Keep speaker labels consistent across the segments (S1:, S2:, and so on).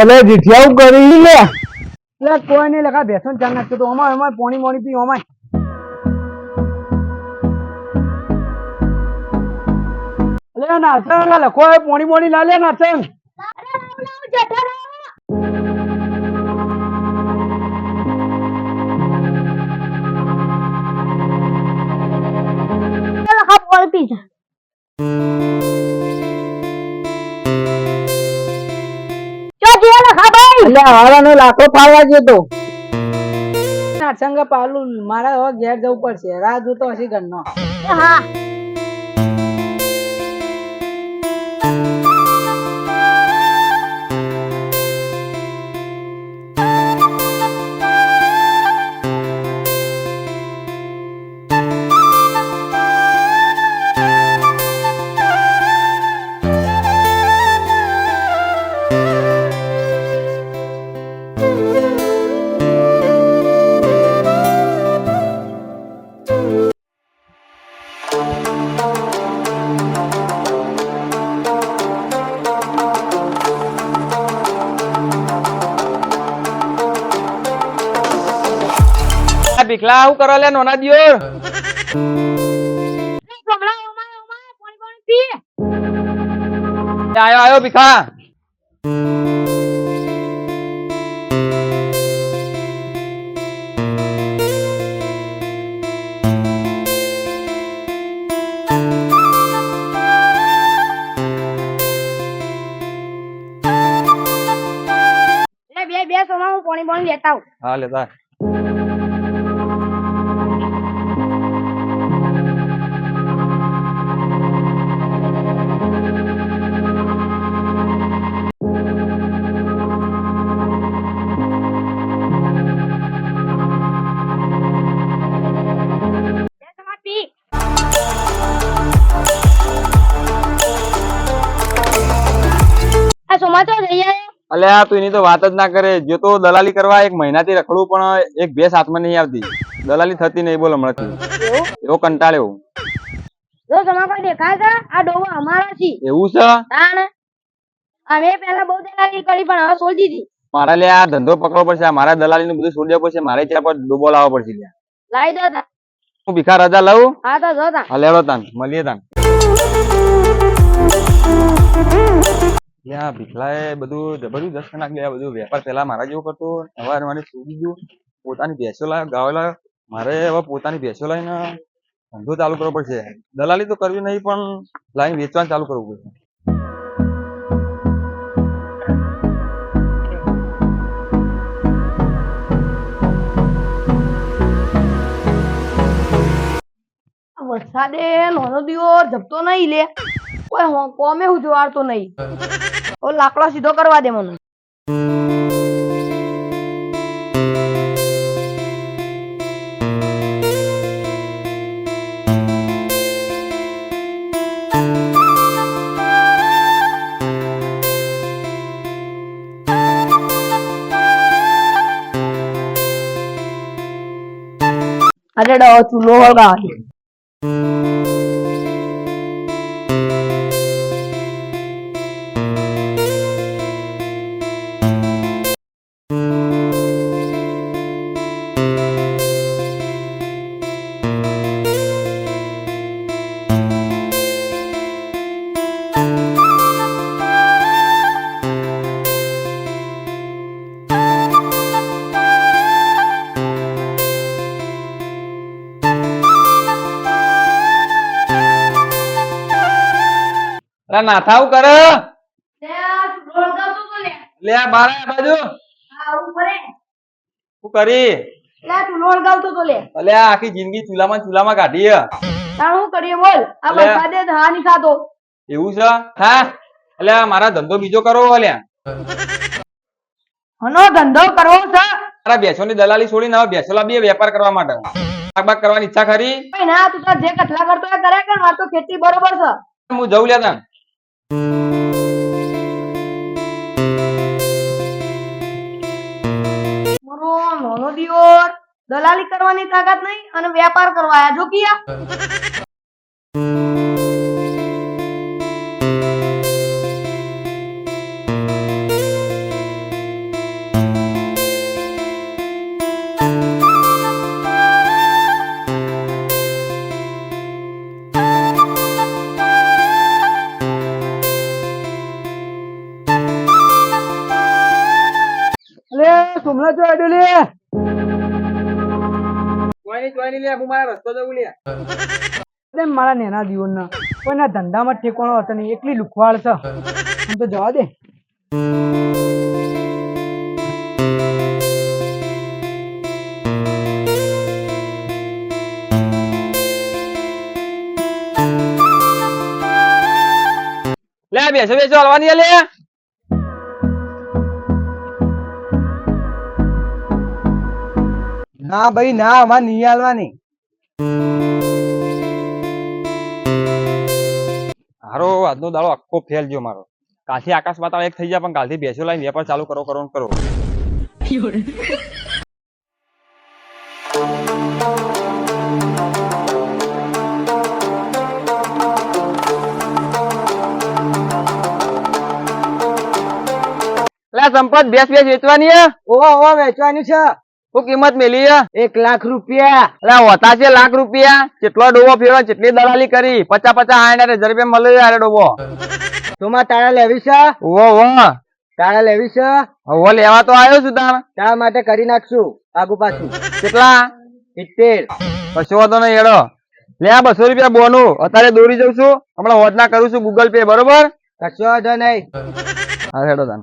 S1: અલે જીઠિયાવું કરી લે એટલે કોઈ નહીં લખા બેસન ચાલ નાખતો તો અમાય અમાય પોણી મોણી પી અમાય અલે નાચંગ લખો પોણી મોણી ના લે નાચંગ લાકડો ફાળવા ગયો તો નાચંગ પાલું મારા હવે ઘેર જવું પડશે રાહ જોતો હશે ઘરનો
S2: હા
S3: ભીખલા હું કરો લે નોના દિયોર આયો આયો ભીખા
S2: બે સોમાં હું પાણી લેતા આવું
S3: હા લેતા અલ્યા તું એની તો વાત જ ના કરે જો તો દલાલી કરવા એક મહિનાથી રખડું પણ એક ભેંસ હાથમાં નહીં આવતી દલાલી થતી નહીં બોલ હમણાંથી એવો કંટાળ્યો
S2: દેખાય છે આ ડોવો અમારો છે
S3: એવું છે
S2: અમે પેલા બહુ દલાલી કરી પણ હવે છોડી દીધી
S3: મારા લે આ ધંધો પકડવો પડશે મારા દલાલી નું બધું છોડી દેવું પડશે મારે ત્યાં પર ડૂબો લાવવો પડશે
S2: લાવી દો
S3: હું ભીખા રજા લઉં
S2: હા તો જો તા
S3: લેડો તાન મળીએ તાન ભીખલાએ બધું જબરદસ્ત નાખ લે બધું વેપાર પેલા મારા જેવો કરતો હવે મારે છોડી ગયું પોતાની ભેંસો લાવ્યો ગાયો લાવ્યો મારે હવે પોતાની ભેંસો લઈને ધંધો ચાલુ કરવો પડશે દલાલી તો કરવી નહીં પણ લાઈન વેચવાનું ચાલુ કરવું પડશે
S2: વરસાદે નાનો દિયો જપતો નહીં લે કોઈ કોમે હું જોવાડતો નહીં ઓ લાકડો સીધો કરવા દે મને અરે ડો ચૂલો હળગાવા
S3: નાથા આવું કરે લે બાર બાજુ શું કરી આખી જિંદગી ચૂલામાં કાઢી
S2: શું કરીએ બોલ આ વરસાદે હા નહીં ખાતો
S3: એવું છે હા એટલે મારા ધંધો બીજો કરવો અલ્યા
S2: હનો ધંધો કરવો છે
S3: મારા ભેંસોની દલાલી છોડીને હવે ભેંસોલા બે વેપાર કરવા માટે શાકબાગ કરવાની ઈચ્છા ખરી
S2: ના તું તો જે કટલા કરતો એ કરે કે માર તો ખેતી બરોબર છે
S3: હું જઉં લ્યા
S2: મારો નાનો દિયોર દલાલી કરવાની તાકાત નહીં અને વેપાર કરવા આયા જો કિયા
S1: હમણાં જો આડો લે
S3: કોઈ નહીં લે, હું મારા રસ્તો જવું લે.
S1: અરે મારા નેના જીવનના કોઈના ધંધામાં ઠેકાણો હતો નહીં, એકલી લુખવાડ છે. આમ તો જવા દે.
S3: લે બેસો બેસો હલવાની લે.
S4: ના ભાઈ ના, અમારે નહીં હાલવાની.
S3: હારો આજનો દાડો આખો ફેલ ગયો મારો. કાલથી આકાશ પાતાળ એક થઈ જાય, પણ કાલથી બેસો લાઈને વેપાર ચાલુ કરો કરો ને કરો. લે સંપત બેસ બેસ વેચવાની હે?
S4: ઓવા વેચવાની છે.
S3: શું કિંમત મેલી હે?
S4: 1 લાખ રૂપિયા.
S3: એટલે હોતા છે લાખ રૂપિયા. કેટલો ડોબો ફેરવા, કેટલી દલાલી કરી, 50 60 રૂપિયા મળે યાર ડોબો.
S4: તોમાં તારા લેવી છે?
S3: ઓ
S4: તારા લેવી છે?
S3: હવે લેવા તો આવ્યો છું તાણ.
S4: તારા માટે કરી નાખશું આગુ પાછું.
S3: કેટલા?
S4: 70.
S3: કશો વાંધો નહીં હેડો. લે આ 200 રૂપિયા બોનું અત્યારે દોરી જઉં છું, હમણાં હોદના કરું છું ગૂગલ પે, બરોબર?
S4: કશો વાંધો નહીં.
S3: હા હેડો તાન.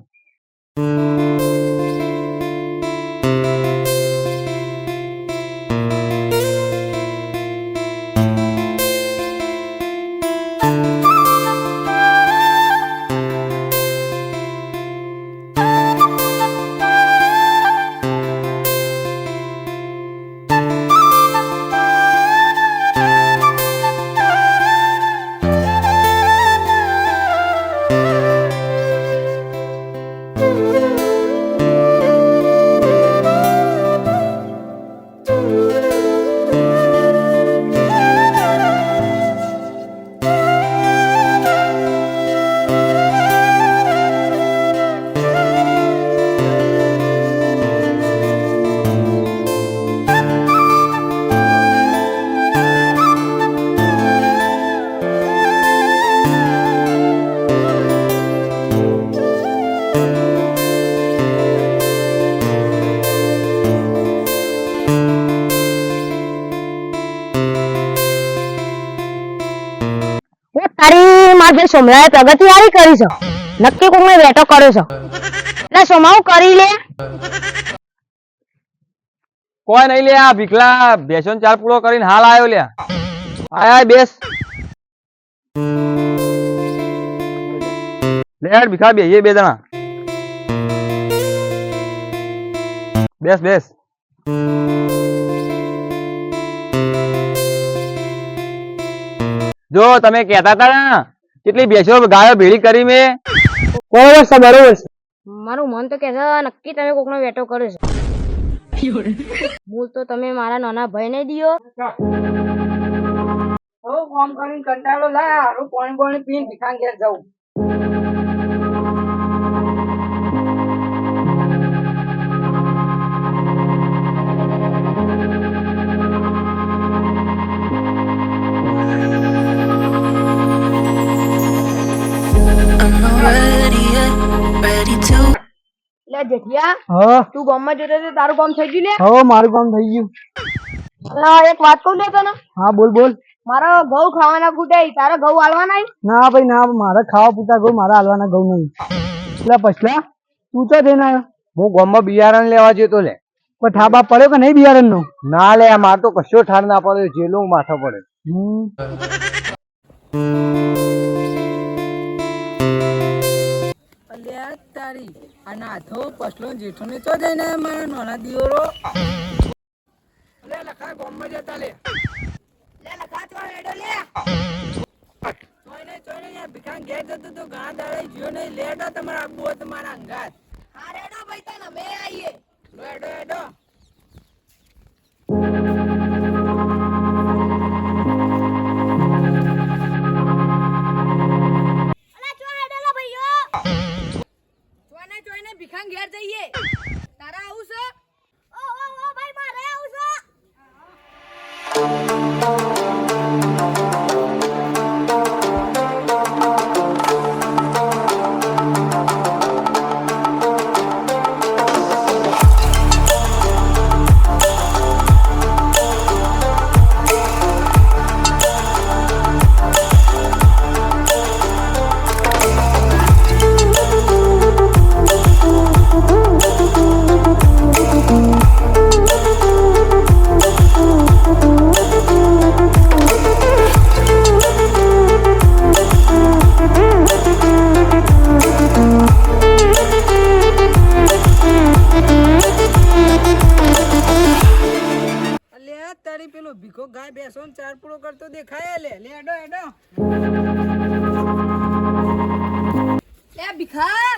S2: તારી માથે સોમરાએ પ્રગતિ હારી કરી છે, નક્કી કોકને વેટો કર્યો છે. એટલે સોમાવું કરી લે.
S3: કોઈ નહીં લે, આ ભીખલા બેસો ને 4 પૂરો કરીને હાલ આવ્યો લે. આય બેસ. લે યાર ભીખા બેહીએ 2 જણા. બેસ બેસ. જો તમે કહેતા હતા ને કેટલી બેસો ગાયો ભેળી કરી મેં.
S1: બરોબર છે, બરોબર છે.
S2: મારું મન તો કે છે નક્કી તમે કોકનો વેટો કર્યો છે. મૂળ તો તમે મારા નાના ભાઈ ને દિયો.
S1: હવે કામ કરીને કંટાળો લા, હારું પાણી પીને ભીખાન ઘેર જાઉં.
S2: એટલે જેઠિયા
S1: હા
S2: તું ગામમાં જતો તો તારું કામ થઈ ગયું લે.
S1: હવે મારું કામ થઈ ગયું.
S2: એટલે એક વાત કહું લે તને,
S1: હા બોલ બોલ.
S2: મારો ઘઉં ખાવાના ગુટાઈ, તારા ઘઉં આલવાના ઈ?
S1: ના ભાઈ ના, મારે ખાવા પૂરતા ઘઉં, મારા હાલવાના ઘઉં નહીં. એટલે પછલા તું તો જઈને આવ્યો?
S4: હું ગામમાં બિયારણ લેવા જતો લે.
S1: પણ ઠાબા પડ્યો કે નહીં બિયારણ નો?
S4: ના લે, માર તો કશો ઠાર ના પડ્યો, જેલો માથો પડે.
S1: અલ્યા તારી આ નાથો પસલો જેઠો ને તો જઈને મારા નાના દિયોરો. લે લખા ગામમાં જતા લે. લે લખા તો હેડો લે. ચોઈને યાર ભીખાન ઘેર જતો તો ઘણા દાડે જીઓ નહીં લેડો તમારા આબુ હોય તમારા અંગાત. હા રેડો ભાઈ તને અમે આવીએ. હેડો હેડો. ભીખાન ઘેર જઈએ. તારા આવું છે? ઓ ભાઈ મારે આવું છે. ગાય બેસો ને ચાર પૂરો કરતો દેખાય લે લે એડો એડો
S2: એ ભીખા